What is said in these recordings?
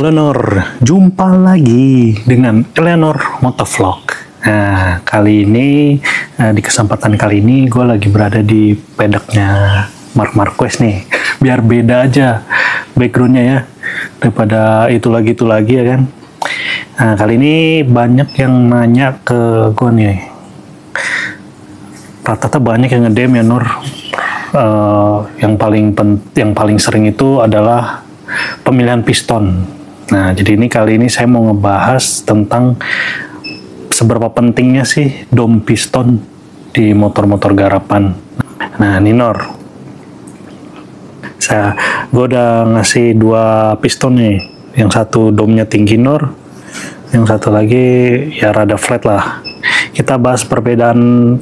Halo Nur, jumpa lagi dengan Eleanor Motovlog. Nah, kali ini di kesempatan kali ini gue lagi berada di pedoknya Marc Marquez nih. Biar beda aja backgroundnya ya, daripada itu lagi ya kan. Nah, kali ini banyak yang nanya ke gue nih. Rata-rata banyak yang nge-DM ya Nur. Yang paling sering itu adalah pemilihan piston. Nah, jadi kali ini saya mau ngebahas tentang seberapa pentingnya sih dom piston di motor-motor garapan. Nah, ini Nor, gue udah ngasih 2 piston nih. Yang satu domnya tinggi Nor, yang satu lagi ya rada flat lah. Kita bahas perbedaan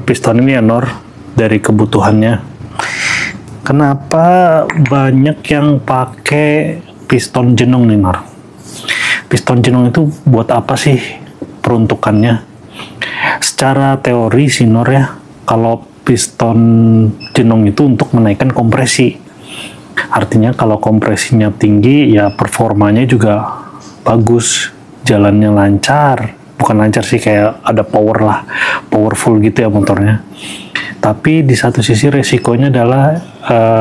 piston ini ya Nor, dari kebutuhannya. Kenapa banyak yang pakai piston jenong nih Nor? Piston jenong itu buat apa sih peruntukannya? Secara teori sih Nor ya, kalau piston jenong itu untuk menaikkan kompresi. Artinya kalau kompresinya tinggi ya performanya juga bagus, jalannya lancar. Bukan lancar sih, kayak ada power lah, powerful gitu ya motornya. Tapi di satu sisi resikonya adalah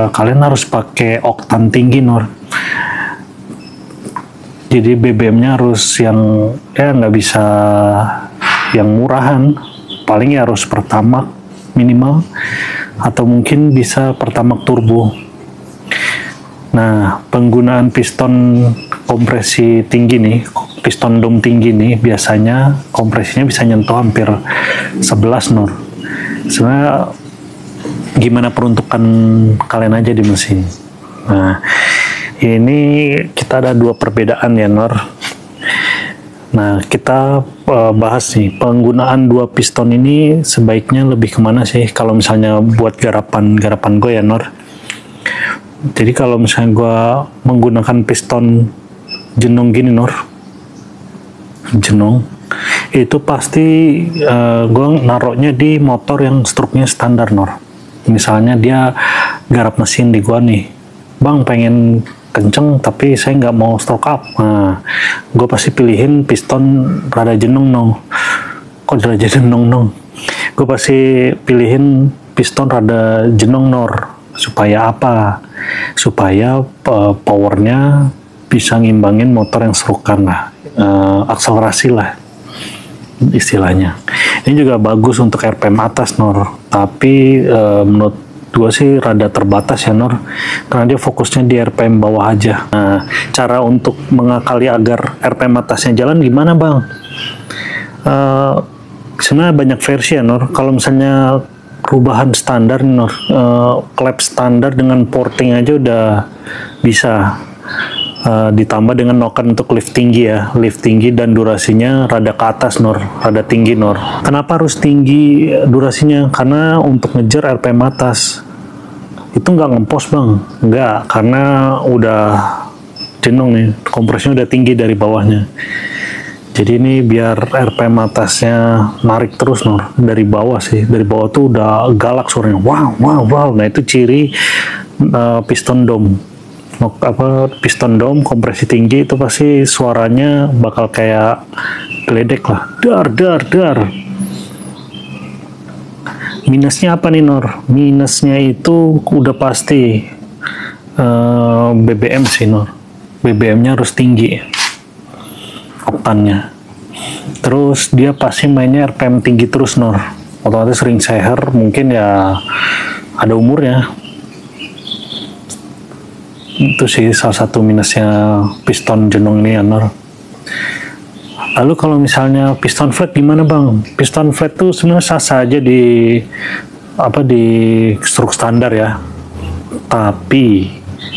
kalian harus pakai oktan tinggi Nor. Jadi BBM-nya harus yang ya nggak bisa yang murahan, paling ya harus Pertamax minimal, atau mungkin bisa Pertamax turbo. Nah, penggunaan piston kompresi tinggi nih, piston dom tinggi nih, biasanya kompresinya bisa nyentuh hampir 11 Nor. Sebenarnya gimana peruntukan kalian aja di mesin. Nah, ini kita ada 2 perbedaan ya Nor. Nah, kita bahas nih penggunaan 2 piston ini sebaiknya lebih kemana sih kalau misalnya buat garapan gue ya Nor. Jadi kalau misalnya gue menggunakan piston jenong gini Nor, jenong itu pasti gue naruhnya di motor yang struknya standar Nor. Misalnya dia garap mesin di gua nih, bang pengen kenceng tapi saya nggak mau stroke up. Nah, gue pasti pilihin piston rada jenong nong. Kok rada jenong nong? Gue pasti pilihin piston rada jenong Nor. Supaya apa? Supaya powernya bisa ngimbangin motor yang strokean lah, akselerasi lah istilahnya. Ini juga bagus untuk RPM atas Nor, tapi menurut gue sih rada terbatas ya Nor, karena dia fokusnya di RPM bawah aja. Nah, cara untuk mengakali agar RPM atasnya jalan gimana bang? Sebenarnya banyak versi ya Nor. Kalau misalnya perubahan standar Nor, klep standar dengan porting aja udah bisa. Ditambah dengan noken untuk lift tinggi ya, lift tinggi dan durasinya rada ke atas Nor, rada tinggi Nor. Kenapa harus tinggi durasinya? Karena untuk ngejar RPM atas itu nggak ngempos bang, nggak, karena udah jenong nih, kompresinya udah tinggi dari bawahnya. Jadi ini biar RPM atasnya narik terus Nor, dari bawah sih, dari bawah tuh udah galak suaranya, wow. Nah itu ciri piston dom. Piston dom kompresi tinggi itu pasti suaranya bakal kayak geledek lah, dar. Minusnya apa nih Nor? Minusnya itu udah pasti BBM sih Nor. BBM-nya harus tinggi oktannya. Terus dia pasti mainnya RPM tinggi terus Nor. Otomatis ring seher mungkin ya ada umurnya. Itu sih salah satu minusnya piston jenong ini ya Nor. Lalu kalau misalnya piston flat gimana bang? Piston flat tuh sebenarnya sah-sah aja di struk standar ya. Tapi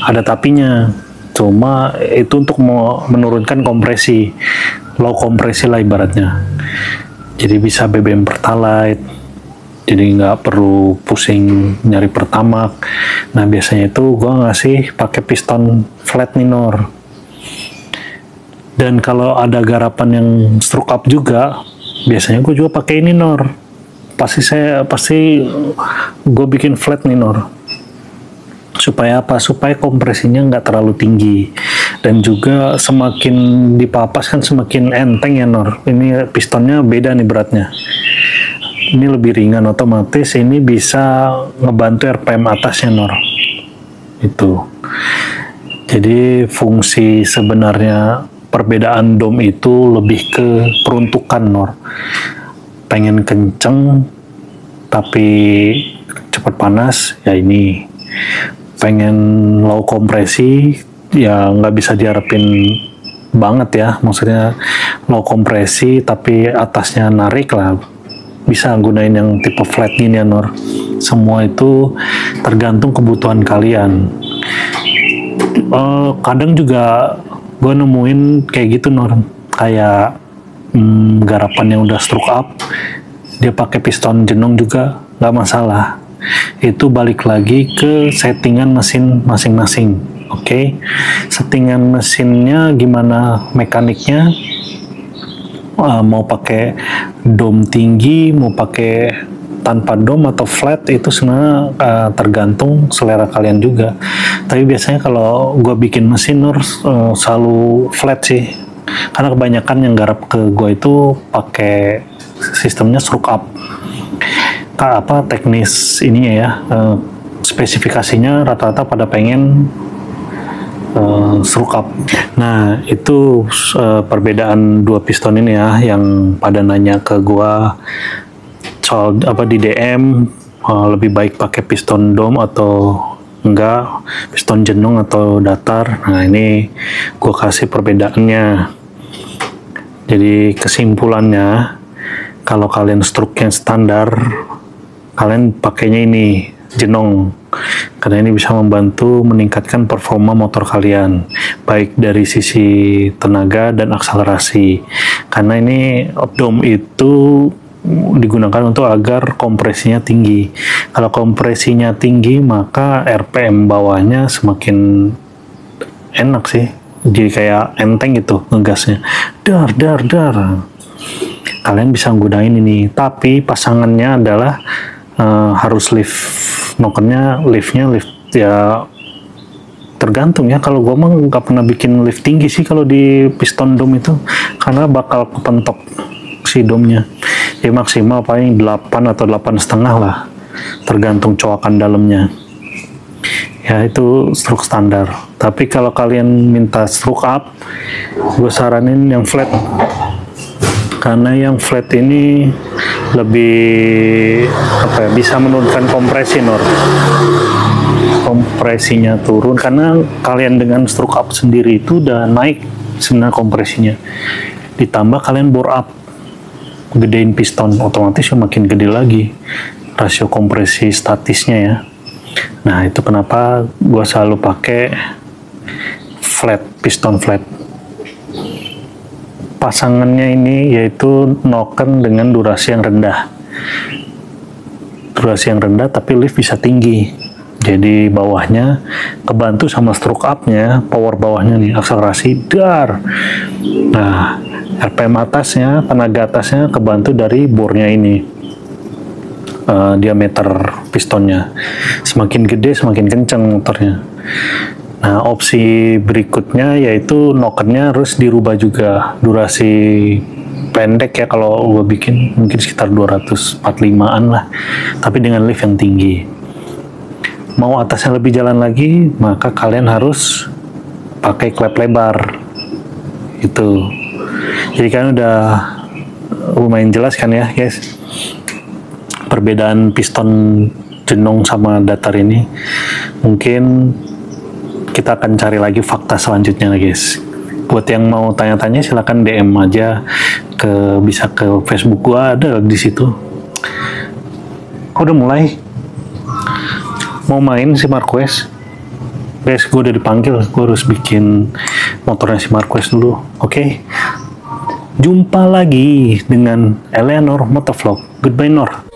ada tapinya. Cuma itu untuk menurunkan kompresi, low kompresi lah ibaratnya. Jadi bisa BBM Pertalite. Jadi nggak perlu pusing nyari Pertamax. Nah biasanya itu gue ngasih pakai piston flat nih Nor. Dan kalau ada garapan yang stroke up juga, biasanya gue juga pakai ini Nor. Pasti gue bikin flat nih Nor. Supaya apa? Supaya kompresinya nggak terlalu tinggi. Dan juga semakin dipapas kan semakin enteng ya Nor. Ini pistonnya beda nih beratnya. Ini lebih ringan, otomatis ini bisa ngebantu RPM atasnya Nor. Itu. Jadi fungsi sebenarnya perbedaan dom itu lebih ke peruntukan Nor. Pengen kenceng tapi cepat panas ya ini. Pengen low kompresi ya nggak bisa diharapin banget ya, maksudnya low kompresi tapi atasnya narik lah, bisa gunain yang tipe flat gini ya Nor. Semua itu tergantung kebutuhan kalian. Kadang juga gue nemuin kayak gitu Nor, kayak garapan yang udah stroke up dia pakai piston jenong juga nggak masalah. Itu balik lagi ke settingan mesin masing-masing. Oke, settingan mesinnya gimana, mekaniknya mau pakai dom tinggi, mau pakai tanpa dom atau flat, itu sebenarnya tergantung selera kalian juga. Tapi biasanya kalau gue bikin mesin Nur, selalu flat sih, karena kebanyakan yang garap ke gue itu pakai sistemnya stroke up. Teknis ininya ya, spesifikasinya rata-rata pada pengen stroke up. Nah itu perbedaan dua piston ini ya, yang pada nanya ke gua soal di DM, lebih baik pakai piston dom atau enggak, piston jenong atau datar. Nah ini gua kasih perbedaannya. Jadi kesimpulannya, kalau kalian stroke-nya standar, kalian pakainya ini jenong, karena ini bisa membantu meningkatkan performa motor kalian, baik dari sisi tenaga dan akselerasi. Karena ini dom itu digunakan untuk agar kompresinya tinggi. Kalau kompresinya tinggi, maka RPM bawahnya semakin enak sih, jadi kayak enteng gitu ngegasnya, dar. Kalian bisa gunain ini, tapi pasangannya adalah harus lift nokennya, liftnya ya tergantung ya. Kalau gue mah nggak pernah bikin lift tinggi sih kalau di piston dom itu, karena bakal kepentok si domnya. Ya maksimal paling 8 atau 8,5 lah, tergantung coakan dalamnya. Ya itu stroke standar. Tapi kalau kalian minta stroke up, gue saranin yang flat. Karena yang flat ini lebih bisa menurunkan kompresi Nor. Kompresinya turun karena kalian dengan stroke up sendiri itu udah naik sebenarnya kompresinya. Ditambah kalian bore up, gedein piston, otomatis makin gede lagi rasio kompresi statisnya ya. Nah itu kenapa gua selalu pakai flat, piston flat. Pasangannya ini yaitu noken dengan durasi yang rendah. Durasi yang rendah tapi lift bisa tinggi. Jadi bawahnya kebantu sama stroke up-nya, power bawahnya nih, akselerasi dar. Nah, RPM atasnya, tenaga atasnya kebantu dari bore-nya ini. Diameter pistonnya. Semakin gede semakin kencang motornya. Nah, opsi berikutnya yaitu nokennya harus dirubah juga. Durasi pendek ya, kalau gue bikin mungkin sekitar 245-an lah, tapi dengan lift yang tinggi. Mau atasnya lebih jalan lagi, maka kalian harus pakai klep lebar. Itu. Jadi kan udah lumayan jelas kan ya guys, perbedaan piston jenong sama datar ini. Mungkin kita akan cari lagi fakta selanjutnya guys. Buat yang mau tanya-tanya silahkan DM aja, bisa ke Facebook gua, ada di situ. Udah mulai mau main si Marquez guys, gue udah dipanggil, gue harus bikin motornya si Marquez dulu. Oke. Jumpa lagi dengan Eleanor Motovlog. Goodbye Nor.